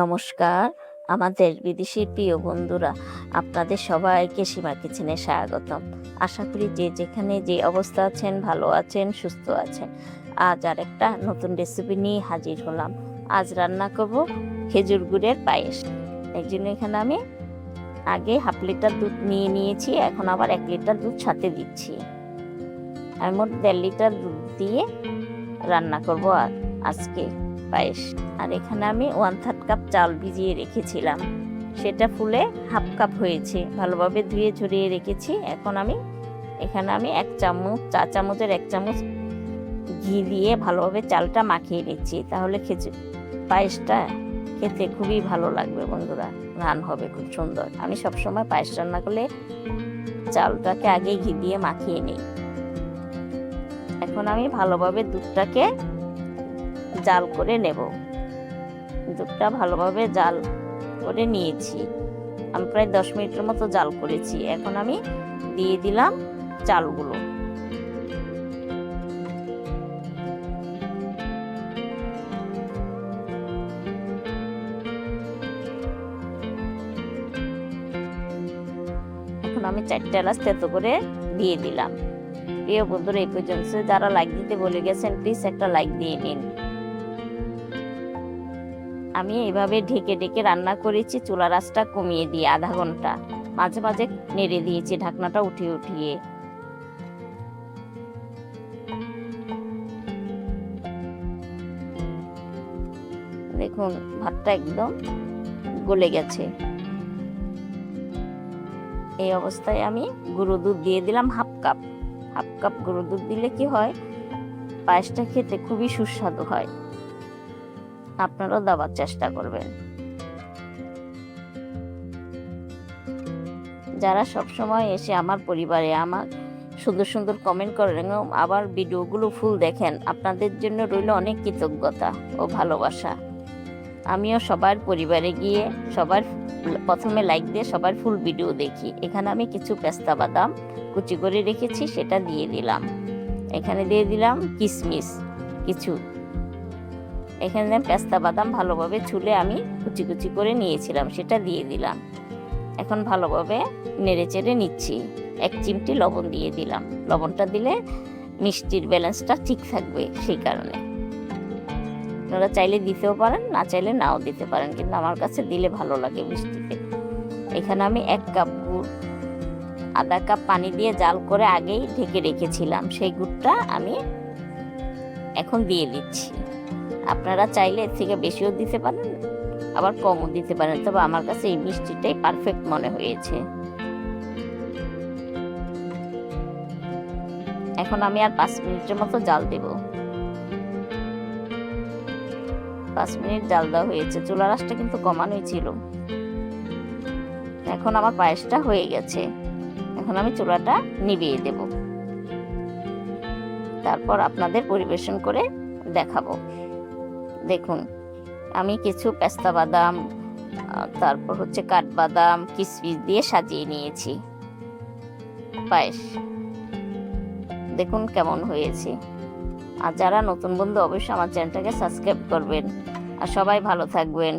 নমস্কার, আমাদের বিদেশির প্রিয় বন্ধুরা, আপনাদের সবাইকে সীমা কিচেনে স্বাগতম। আশা করি যে যেখানে যে অবস্থা আছেন ভালো আছেন, সুস্থ আছেন। আজ আর একটা নতুন রেসিপি নিয়ে হাজির হলাম। আজ রান্না করব খেজুর গুড়ের পায়েস। এর জন্য এখানে আমি আগে 1/2 লিটার দুধ নিয়ে নিয়েছি, এখন আবার 1 লিটার দুধ সাথে দিচ্ছি। আমি মোট 1.5 লিটার দুধ দিয়ে রান্না করব আজকে পায়েস। আর এখানে আমি 1/3 কাপ চাল ভিজিয়ে রেখেছিলাম, সেটা ফুলে 1/2 কাপ হয়েছে। ভালোভাবে ধুয়ে ঝরিয়ে রেখেছি। এখন এখানে আমি 1 চামচ, চা চামচের 1 চামচ ঘি দিয়ে ভালোভাবে চালটা মাখিয়ে নিচ্ছি। তাহলে পায়েসটা খেতে খুবই ভালো লাগবে বন্ধুরা, রান হবে খুব সুন্দর। আমি সবসময় পায়েস রান্না করলে চালটাকে আগে ঘি দিয়ে মাখিয়ে নিই। এখন আমি ভালোভাবে দুধটাকে জাল করে নেব। দুধটা ভালোভাবে জাল করে নিয়েছি। আমি প্রায় 10 মিনিটের মতো জাল করেছি। এখন আমি দিয়ে দিলাম চালগুলো। এখন আমি 4টা এলাচ থেতো করে দিয়ে দিলাম। প্রিয় বন্ধুরা, এই পর্যন্ত যারা লাইক দিতে বলে গেছেন, প্লিজ একটা লাইক দিয়ে নিন। আমি এইভাবে ঢেকে ঢেকে রান্না করেছি, চুলার আঁচটা কমিয়ে দিয়ে আধা ঘন্টা। মাঝে মাঝে নেড়ে দিয়েছি ঢাকনাটা উঠিয়ে উঠিয়ে। দেখুন ভাতটা একদম গলে গেছে। এই অবস্থায় আমি গুঁড়ো দুধ দিয়ে দিলাম 1/2 কাপ। 1/2 কাপ গুঁড়ো দুধ দিলে কি হয়, পায়েসটা খেতে খুবই সুস্বাদু হয়। আপনারাও দেওয়ার চেষ্টা করবেন। যারা সব সময় এসে আমার পরিবারে আমার সুন্দর সুন্দর কমেন্ট করেন, আবার ভিডিওগুলো ফুল দেখেন, আপনাদের জন্য রইল অনেক কৃতজ্ঞতা ও ভালোবাসা। আমিও সবার পরিবারে গিয়ে সবার প্রথমে লাইক দিয়ে সবার ফুল ভিডিও দেখি। এখানে আমি কিছু পেস্তা বাদাম কুচি করে রেখেছি, সেটা দিয়ে দিলাম। এখানে দিয়ে দিলাম কিশমিশ কিছু। এখানে পেস্তা বাদাম ভালোভাবে ছুলে আমি কুচি কুচি করে নিয়েছিলাম, সেটা দিয়ে দিলাম। এখন ভালোভাবে নেড়ে চেড়ে নিচ্ছি। 1 চিমটি লবণ দিয়ে দিলাম। লবণটা দিলে মিষ্টির ব্যালেন্সটা ঠিক থাকবে, সেই কারণে। আপনারা চাইলে দিতেও পারেন, না চাইলে নাও দিতে পারেন, কিন্তু আমার কাছে দিলে ভালো লাগে মিষ্টিতে। এখানে আমি 1 কাপ গুড় আধা কাপ পানি দিয়ে জাল করে আগেই ঢেকে রেখেছিলাম, সেই গুড়টা আমি এখন দিয়ে দিচ্ছি। আপনারা চাইলে এর থেকে বেশিও দিতে পারেন, আবার কমও দিতে পারেন, তবে আমার কাছে এই মিষ্টিটাই পারফেক্ট মনে হয়েছে। এখন আমি আর 5 মিনিটের মতো জাল দেব। 5 মিনিট জাল দেওয়া হয়েছে। চুলার আঁচটা কিন্তু কমানোই ছিল। এখন আমার পায়েসটা হয়ে গেছে। এখন আমি চুলাটা নিভিয়ে দেব, তারপর আপনাদের পরিবেশন করে দেখাবো। দেখুন আমি কিছু পেস্তা বাদাম, তারপর কাঠবাদাম, কিশমিশ দিয়ে সাজিয়ে নিয়েছি পায়েস। দেখুন কেমন হয়েছে। আর যারা নতুন বন্ধু, অবশ্যই আমার চ্যানেলটাকে সাবস্ক্রাইব করবেন। আর সবাই ভালো থাকবেন।